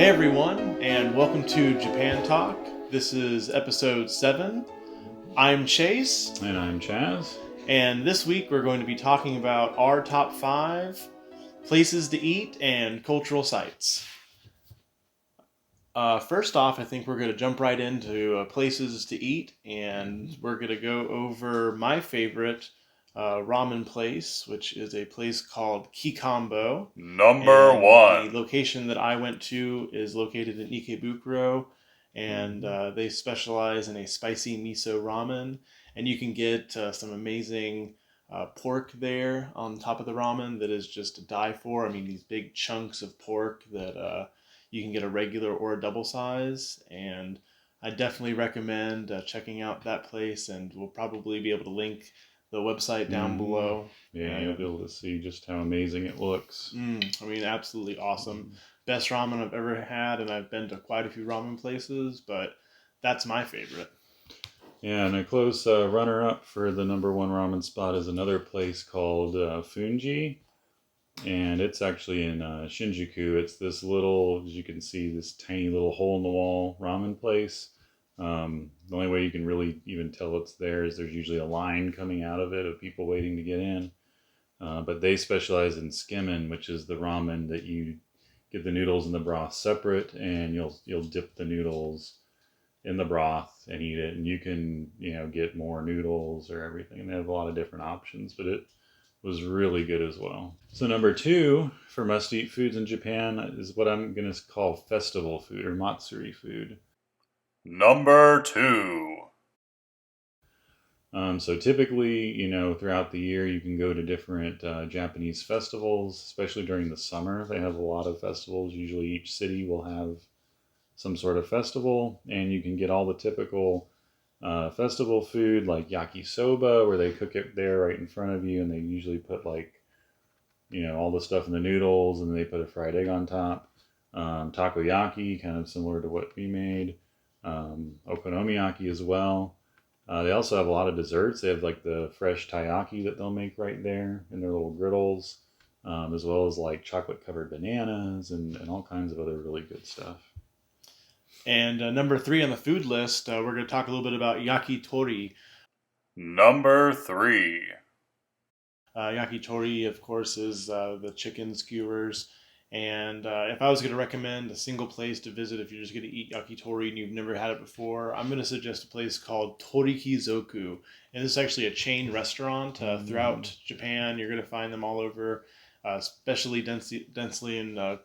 Hey everyone, and welcome to Japan Talk. This is episode 7. I'm Chase. And I'm Chaz. And this week we're going to be talking about our top 5 places to eat and cultural sites. First off, I think we're going to jump right into places to eat, and we're going to go over my favorite ramen place, which is a place called Kikambo. Number 1. The location that I went to is located in Ikebukuro, and they specialize in a spicy miso ramen. And you can get some amazing pork there on top of the ramen that is just to die for. I mean, these big chunks of pork that you can get a regular or a double size. And I definitely recommend checking out that place, and we'll probably be able to link the website down below. Yeah, you'll be able to see just how amazing it looks. I mean, absolutely awesome. Best ramen I've ever had, and I've been to quite a few ramen places, but that's my favorite. Yeah, and a close runner-up for the number 1 ramen spot is another place called Funji, and it's actually in Shinjuku. It's this little, as you can see, this tiny little hole-in-the-wall ramen place. The only way you can really even tell it's there is there's usually a line coming out of it of people waiting to get in. But they specialize in skimmen, which is the ramen that you get the noodles and the broth separate, and you'll dip the noodles in the broth and eat it. And you can get more noodles or everything. And they have a lot of different options, but it was really good as well. So number 2 for must-eat foods in Japan is what I'm going to call festival food or Matsuri food. Number 2. So typically, throughout the year, you can go to different Japanese festivals, especially during the summer. They have a lot of festivals. Usually each city will have some sort of festival, and you can get all the typical festival food like yakisoba, where they cook it there right in front of you, and they usually put all the stuff in the noodles, and they put a fried egg on top. Takoyaki, kind of similar to what we made. Okonomiyaki as well. They also have a lot of desserts. They have like the fresh taiyaki that they'll make right there in their little griddles, as well as like chocolate covered bananas and all kinds of other really good stuff. And number 3 on the food list, we're going to talk a little bit about yakitori. Number 3. Yakitori, of course, is the chicken skewers. And if I was going to recommend a single place to visit if you're just going to eat yakitori and you've never had it before, I'm going to suggest a place called Torikizoku. And this is actually a chain restaurant throughout Japan. You're going to find them all over, especially densely in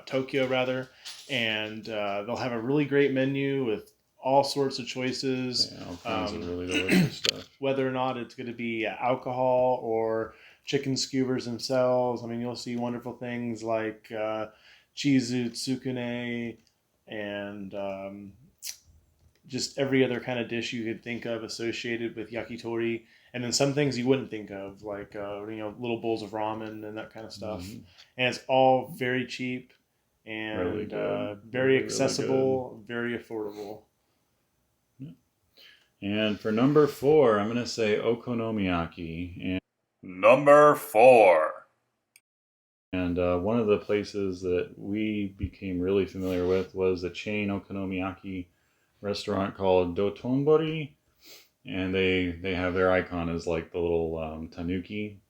Tokyo, rather. And they'll have a really great menu with all sorts of choices. Yeah, all kinds of really delicious stuff. Whether or not it's going to be alcohol or chicken skewers themselves. I mean, you'll see wonderful things like chizu tsukune and just every other kind of dish you could think of associated with yakitori. And then some things you wouldn't think of, like little bowls of ramen and that kind of stuff. Mm-hmm. And it's all very cheap and really very accessible, really very affordable. And for number 4, I'm going to say Okonomiyaki. And Number 4. And one of the places that we became really familiar with was a chain Okonomiyaki restaurant called Dotonbori. And they have their icon as like the little tanuki.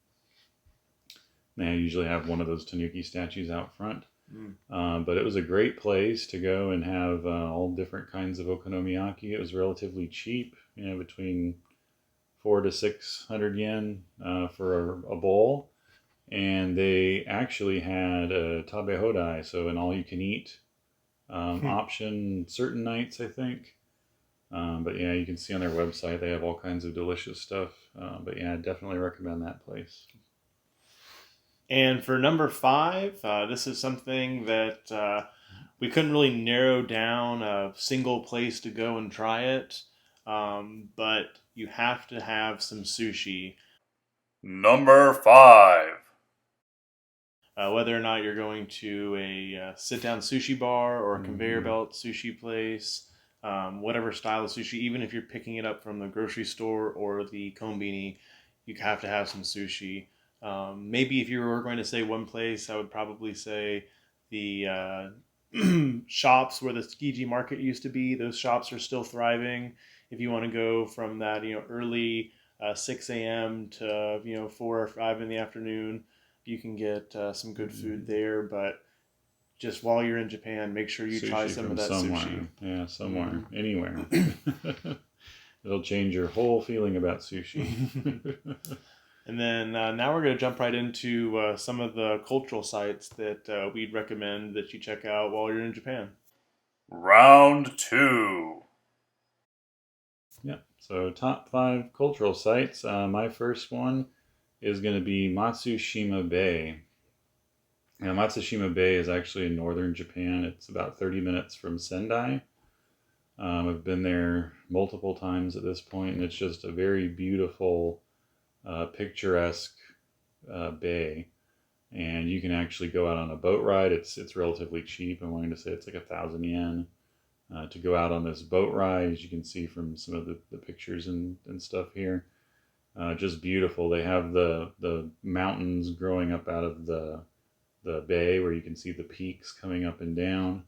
They usually have one of those tanuki statues out front. But it was a great place to go and have all different kinds of okonomiyaki. It was relatively cheap, between 400 to 600 yen for a bowl. And they actually had a tabe hodai, so an all-you-can-eat option certain nights, I think. But yeah, you can see on their website they have all kinds of delicious stuff. But yeah, I definitely recommend that place. And for number 5, this is something that we couldn't really narrow down a single place to go and try it, but you have to have some sushi. Number 5. Whether or not you're going to a sit-down sushi bar or a conveyor belt sushi place, whatever style of sushi, even if you're picking it up from the grocery store or the konbini, you have to have some sushi. Maybe if you were going to say one place, I would probably say the shops where the Tsukiji market used to be. Those shops are still thriving. If you want to go from that, early 6 a.m. to 4 or 5 in the afternoon, you can get some good food there. But just while you're in Japan, make sure you try Sushi some of from that somewhere. sushi. Yeah, somewhere. Anywhere. It'll change your whole feeling about sushi. And then now we're going to jump right into some of the cultural sites that we'd recommend that you check out while you're in Japan. Round 2. Yeah. So top 5 cultural sites. My first one is going to be Matsushima Bay. Now, Matsushima Bay is actually in northern Japan. It's about 30 minutes from Sendai. I've been there multiple times at this point, and it's just a very beautiful, picturesque bay. And you can actually go out on a boat ride. It's relatively cheap. I'm willing to say it's like 1,000 yen to go out on this boat ride, as you can see from some of the pictures and stuff here. Just beautiful. They have the mountains growing up out of the bay where you can see the peaks coming up and down.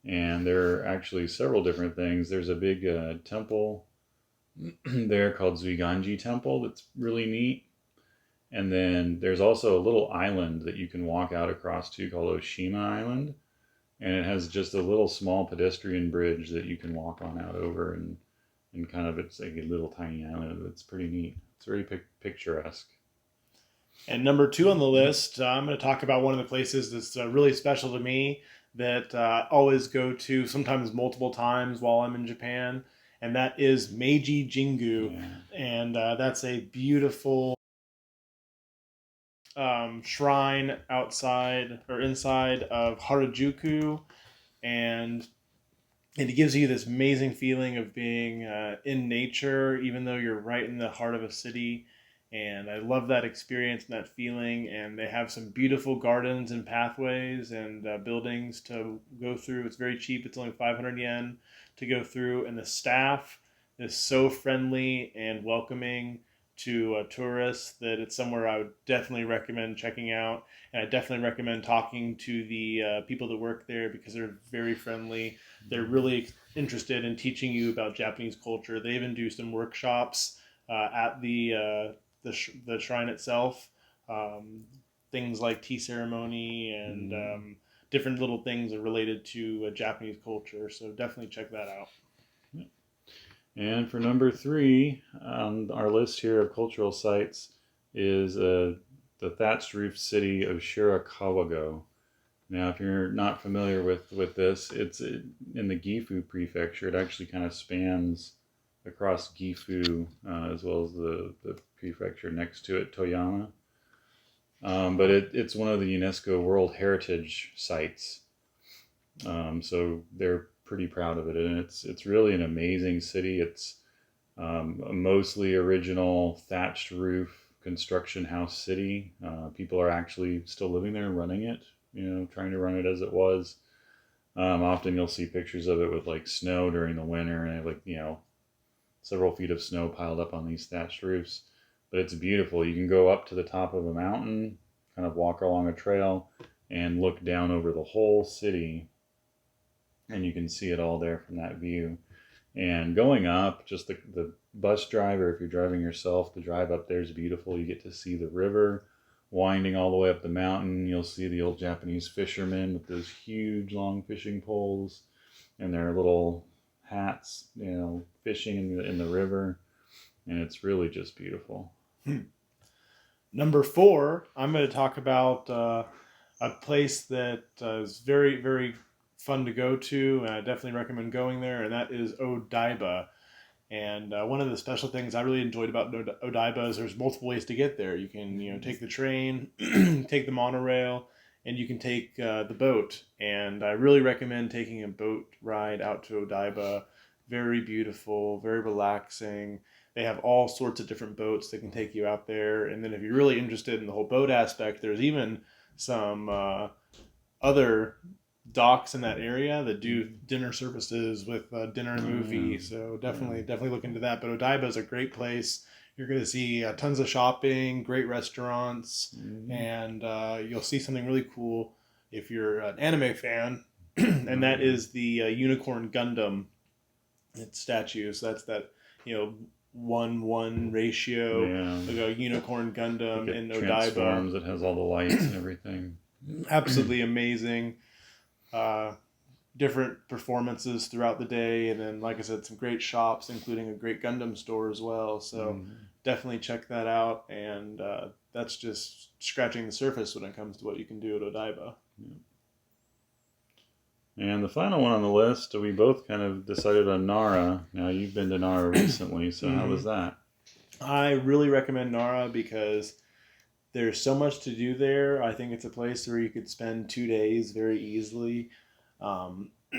And there are actually several different things. There's a big temple there called Zuiganji Temple that's really neat. And then there's also a little island that you can walk out across to called Oshima Island. And it has just a little small pedestrian bridge that you can walk on out over. And kind of, it's like a little tiny island. It's pretty neat. It's very picturesque. And number 2 on the list, I'm going to talk about one of the places that's really special to me that I always go to, sometimes multiple times while I'm in Japan, and that is Meiji Jingu. Yeah. And that's a beautiful shrine outside or inside of Harajuku, and it gives you this amazing feeling of being in nature, even though you're right in the heart of a city. And I love that experience and that feeling. And they have some beautiful gardens and pathways and buildings to go through. It's very cheap. It's only 500 yen to go through. And the staff is so friendly and welcoming to tourists that it's somewhere I would definitely recommend checking out. And I definitely recommend talking to the people that work there because they're very friendly. They're really interested in teaching you about Japanese culture. They even do some workshops at the shrine itself. Things like tea ceremony and different little things are related to Japanese culture. So definitely check that out. And for number 3 on our list here of cultural sites is the thatched roof city of Shirakawago. Now, if you're not familiar with this, it's in the Gifu prefecture. It actually kind of spans across Gifu as well as the prefecture next to it, Toyama. But it's one of the UNESCO World Heritage Sites. So they're pretty proud of it, and it's really an amazing city. It's a mostly original thatched roof construction house city. People are actually still living there and running it, trying to run it as it was. Often you'll see pictures of it with like snow during the winter, and like several feet of snow piled up on these thatched roofs. But it's beautiful. You can go up to the top of a mountain, kind of walk along a trail, and look down over the whole city, and you can see it all there from that view. And going up, just the bus driver, if you're driving yourself, the drive up there is beautiful. You get to see the river winding all the way up the mountain. You'll see the old Japanese fishermen with those huge long fishing poles and their little hats, fishing in the river. And it's really just beautiful. Number 4, I'm going to talk about a place that is very, very fun to go to, and I definitely recommend going there, and that is Odaiba. And one of the special things I really enjoyed about Odaiba is there's multiple ways to get there. You can, take the train, take the monorail, and you can take the boat. And I really recommend taking a boat ride out to Odaiba. Very beautiful, very relaxing. They have all sorts of different boats that can take you out there. And then if you're really interested in the whole boat aspect, there's even some other docks in that area that do dinner services with dinner and movie. So definitely look into that. But Odaiba is a great place. You're going to see tons of shopping, great restaurants, and you'll see something really cool if you're an anime fan. and that is the Unicorn Gundam. It's statues. So that's that 1:1 ratio. Yeah. Like a Unicorn Gundam It in transforms. Odaiba. It has all the lights and everything. Absolutely amazing. Different performances throughout the day, and then, like I said, some great shops, including a great Gundam store as well. So definitely check that out. And that's just scratching the surface when it comes to what you can do at Odaiba. And the final one on the list, we both kind of decided on Nara. Now, you've been to Nara recently, so how was that? I really recommend Nara because there's so much to do there. I think it's a place where you could spend 2 days very easily,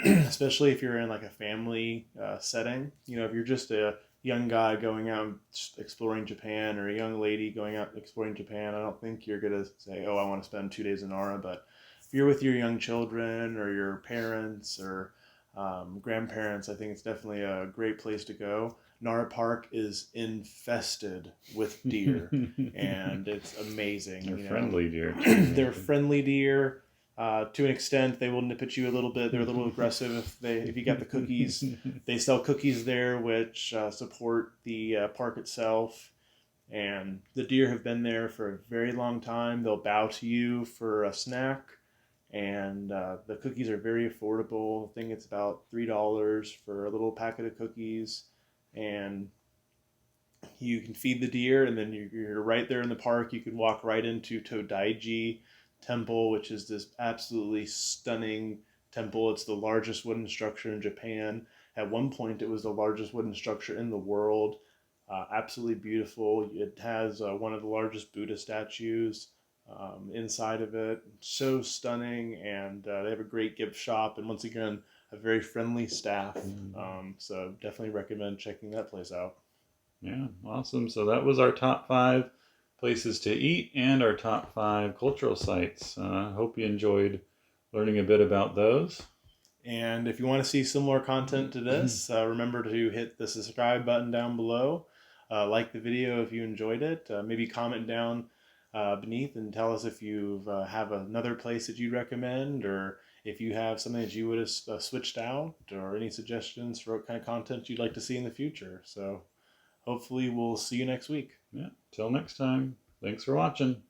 especially if you're in like a family setting. If you're just a young guy going out exploring Japan, or a young lady going out exploring Japan, I don't think you're going to say, oh, I want to spend 2 days in Nara. But if you're with your young children or your parents or grandparents, I think it's definitely a great place to go. Nara Park is infested with deer, and it's amazing. They're friendly deer, too. They're friendly deer. To an extent, they will nip at you a little bit. They're a little aggressive if you got the cookies. They sell cookies there, which support the park itself. And the deer have been there for a very long time. They'll bow to you for a snack. And the cookies are very affordable. I think it's about $3 for a little packet of cookies. And you can feed the deer, and then you're right there in the park. You can walk right into Todaiji Temple, which is this absolutely stunning temple. It's the largest wooden structure in Japan. At one point, it was the largest wooden structure in the world. Absolutely beautiful. It has one of the largest Buddha statues inside of it. So stunning, and they have a great gift shop, and once again, a very friendly staff. So definitely recommend checking that place out. Yeah, awesome. So that was our top 5 places to eat and our top 5 cultural sites. Hope you enjoyed learning a bit about those. And if you want to see similar content to this, remember to hit the subscribe button down below. Like the video if you enjoyed it. Maybe comment down beneath and tell us if you have another place that you'd recommend, or if you have something that you would have switched out, or any suggestions for what kind of content you'd like to see in the future. So hopefully we'll see you next week. Yeah, till next time. Thanks for watching.